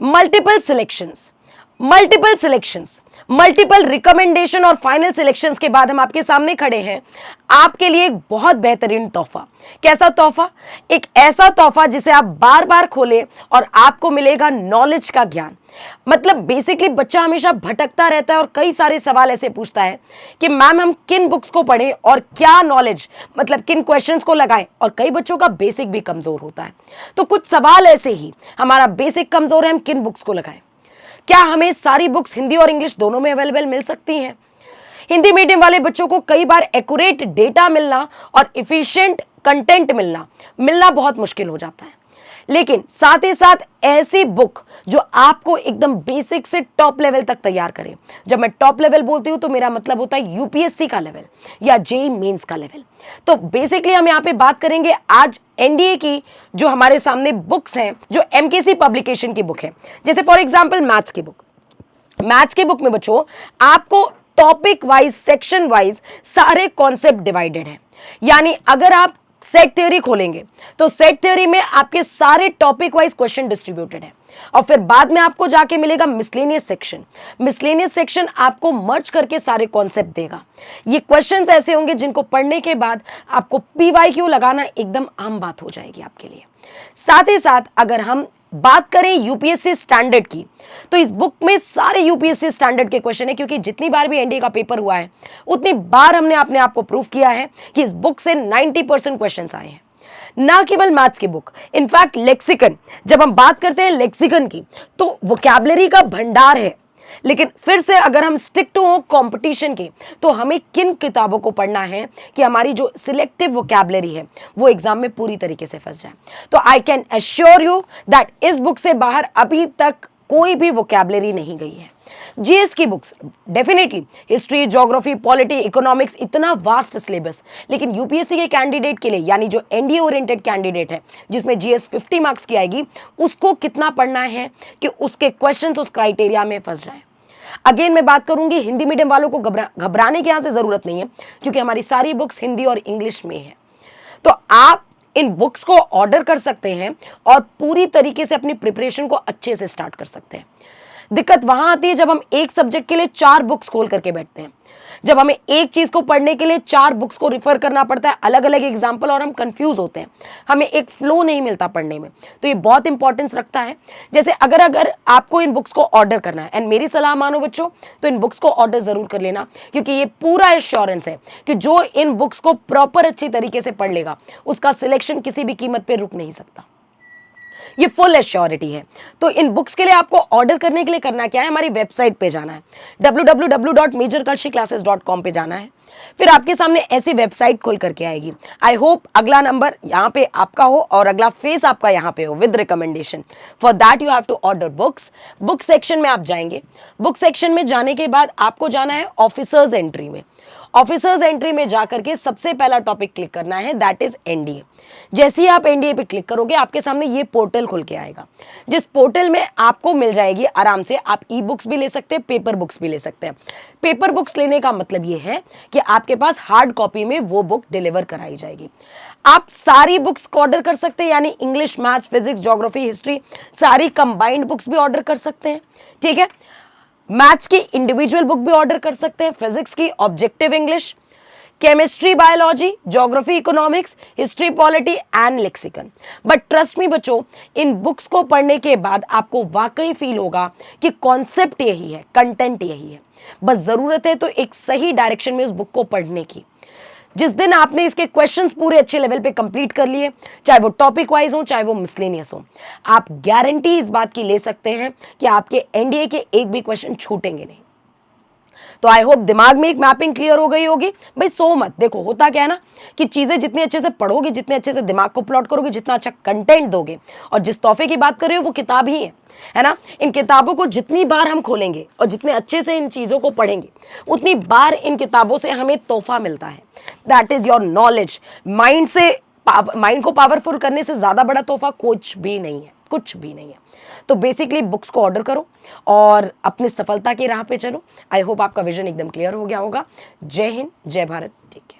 Multiple selections, multiple recommendation और final selections के बाद हम आपके सामने खड़े हैं आपके लिए एक बहुत बेहतरीन तोहफा। कैसा तोहफा? एक ऐसा तोहफा जिसे आप बार बार खोलें और आपको मिलेगा नॉलेज का ज्ञान। मतलब बेसिकली बच्चा हमेशा भटकता रहता है और कई सारे सवाल ऐसे पूछता है कि मैम हम किन बुक्स को पढ़ें और क्या नॉलेज, मतलब किन क्वेश्चंस को लगाएं। और कई बच्चों का बेसिक भी कमजोर होता है, तो कुछ सवाल ऐसे ही, हमारा बेसिक कमजोर है, हम किन बुक्स को लगाएं। क्या हमें सारी बुक्स हिंदी और इंग्लिश दोनों में अवेलेबल मिल सकती हैं? हिंदी मीडियम वाले बच्चों को कई बार एक्यूरेट डेटा मिलना और इफिशिएंट कंटेंट मिलना बहुत मुश्किल हो जाता है। लेकिन साथ ही साथ ऐसी बुक जो आपको एकदम बेसिक से टॉप लेवल तक तैयार करे। जब मैं टॉप लेवल बोलती हूं तो मेरा मतलब होता है यूपीएससी का लेवल या जेईई मेंस का लेवल। तो बेसिकली हम यहाँ पे बात करेंगे आज एनडीए की जो हमारे सामने बुक्स हैं, जो एमकेसी पब्लिकेशन की बुक है। जैसे फॉर एग्जाम्पल मैथ्स की बुक में बच्चों आपको टॉपिक वाइज, सेक्शन वाइज सारे कॉन्सेप्ट डिवाइडेड हैं। यानी अगर आप सेट थ्योरी खोलेंगे तो सेट थ्योरी में आपके सारे टॉपिक वाइज क्वेश्चन डिस्ट्रीब्यूटेड है। और फिर बाद में आपको जाके मिलेगा मिसलेनियस सेक्शन आपको मर्ज करके सारे कॉन्सेप्ट देगा। ये क्वेश्चंस ऐसे होंगे जिनको पढ़ने के बाद आपको पीवाईक्यू लगाना एकदम आम बात हो जाएगी आपके लिए। साथ ही साथ अगर हम बात करें यूपीएससी स्टैंडर्ड की, तो इस बुक में सारे यूपीएससी स्टैंडर्ड के क्वेश्चन है, क्योंकि जितनी बार भी एनडीए का पेपर हुआ है उतनी बार हमने अपने आप को प्रूव किया है कि इस बुक से 90% क्वेश्चंस आए हैं। ना केवल मैथ्स की बुक, इनफैक्ट लेक्सिकन, जब हम बात करते हैं लेक्सिकन की तो वोकैबुलरी का भंडार है। लेकिन फिर से अगर हम स्टिक टू कंपटीशन के, तो हमें किन किताबों को पढ़ना है कि हमारी जो सिलेक्टिव वोकैबुलरी है वो एग्जाम में पूरी तरीके से फंस जाए। तो I can assure you that इस बुक से बाहर अभी तक कोई भी वोकैबुलरी नहीं गई है। जीएस की books definitely, history, geography, polity, economics, इतना वास्ट सिलेबस, लेकिन यूपीएससी के कैंडिडेट के लिए, यानी जो एनडीए ओरिएंटेड कैंडिडेट है जिसमें जीएस 50 मार्क्स की आएगी, उसको कितना पढ़ना है कि उसके क्वेश्चंस उस क्राइटेरिया में फंस जाए। अगेन मैं बात करूंगी हिंदी मीडियम वालों को घबराने की यहां से जरूरत नहीं है, क्योंकि हमारी सारी बुक्स हिंदी और इंग्लिश में है। तो आप इन बुक्स को ऑर्डर कर सकते हैं और पूरी तरीके से अपनी प्रिपरेशन को अच्छे से स्टार्ट कर सकते हैं। दिक्कत वहां आती है जब हम एक सब्जेक्ट के लिए 4 बुक्स खोल करके बैठते हैं, जब हमें एक चीज को पढ़ने के लिए 4 बुक्स को रिफर करना पड़ता है, अलग अलग एग्जाम्पल, और हम कंफ्यूज होते हैं, हमें एक फ्लो नहीं मिलता पढ़ने में। तो ये बहुत इंपॉर्टेंस रखता है। जैसे अगर आपको इन बुक्स को ऑर्डर करना है, एंड मेरी सलाह मानो बच्चों, तो इन बुक्स को ऑर्डर जरूर कर लेना, क्योंकि ये पूरा एश्योरेंस है कि जो इन बुक्स को प्रॉपर अच्छी तरीके से पढ़ लेगा उसका सिलेक्शन किसी भी कीमत पर रुक नहीं सकता। ये फुल एश्योरिटी है। तो इन बुक्स के लिए आपको ऑर्डर करने के लिए करना क्या है, हमारी वेबसाइट पे जाना है, www.majorkarshiclasses.com पे जाना है। फिर आपके सामने ऐसी वेबसाइट खुल करके आएगी। आई होप अगला नंबर यहाँ पे आपका हो और अगला फेस आपका यहाँ पे हो with recommendation. For that you have to order books. Book section में आप जाएंगे। बुक सेक्शन में जाने के बाद आपको जाना है ऑफिसर्स एंट्री में। ऑफिसर्स एंट्री में जाकर के सबसे पहला टॉपिक क्लिक करना है, दैट इज एनडीए। जैसे ही आप एनडीए पे क्लिक करोगे आपके सामने ये पोर्टल खुल के आएगा, जिस पोर्टल में आपको मिल जाएगी आराम से, आप ई बुक्स भी ले सकते हैं, पेपर बुक्स भी ले सकते हैं। पेपर बुक्स लेने का मतलब ये है कि आपके पास हार्ड कॉपी में वो बुक डिलीवर कराई जाएगी। आप सारी बुक्स को ऑर्डर कर सकते हैं, यानी English, maths, physics, geography, history, सारी कंबाइंड बुक्स भी ऑर्डर कर सकते हैं। ठीक है, मैथ्स की इंडिविजुअल बुक भी ऑर्डर कर सकते हैं, फिजिक्स की objective English, chemistry, biology, geography, economics, history, polity and lexicon. But trust me बच्चों, इन बुक्स को पढ़ने के बाद आपको वाकई फील होगा कि कॉन्सेप्ट यही है, कंटेंट यही है। बस जरूरत है तो एक सही डायरेक्शन में उस बुक को पढ़ने की। जिस दिन आपने इसके क्वेश्चंस पूरे अच्छे लेवल पे कंप्लीट कर लिए, चाहे वो टॉपिक वाइज हो चाहे वो मिसलेनियस हो, आप गारंटी इस बात की ले सकते हैं कि आपके एनडीए के एक भी क्वेश्चन छूटेंगे नहीं। तो आई होप दिमाग में एक मैपिंग क्लियर हो गई होगी। भाई सो मत, देखो होता क्या है ना कि चीजें जितनी अच्छे से पढ़ोगे, जितने अच्छे से दिमाग को प्लॉट करोगे, जितना अच्छा कंटेंट दोगे, और जिस तोहफे की बात कर रहे हो वो किताब ही है ना। इन किताबों को जितनी बार हम खोलेंगे और जितने अच्छे से इन चीजों को पढ़ेंगे, उतनी बार इन किताबों से हमें तोहफा मिलता है। That is your knowledge. Mind को पावरफुल करने से ज्यादा बड़ा तोहफा कुछ भी नहीं है, कुछ भी नहीं है। तो बेसिकली बुक्स को ऑर्डर करो और अपनी सफलता की राह पे चलो। आई होप आपका विजन एकदम क्लियर हो गया होगा। जय हिंद, जय भारत, टेक केयर।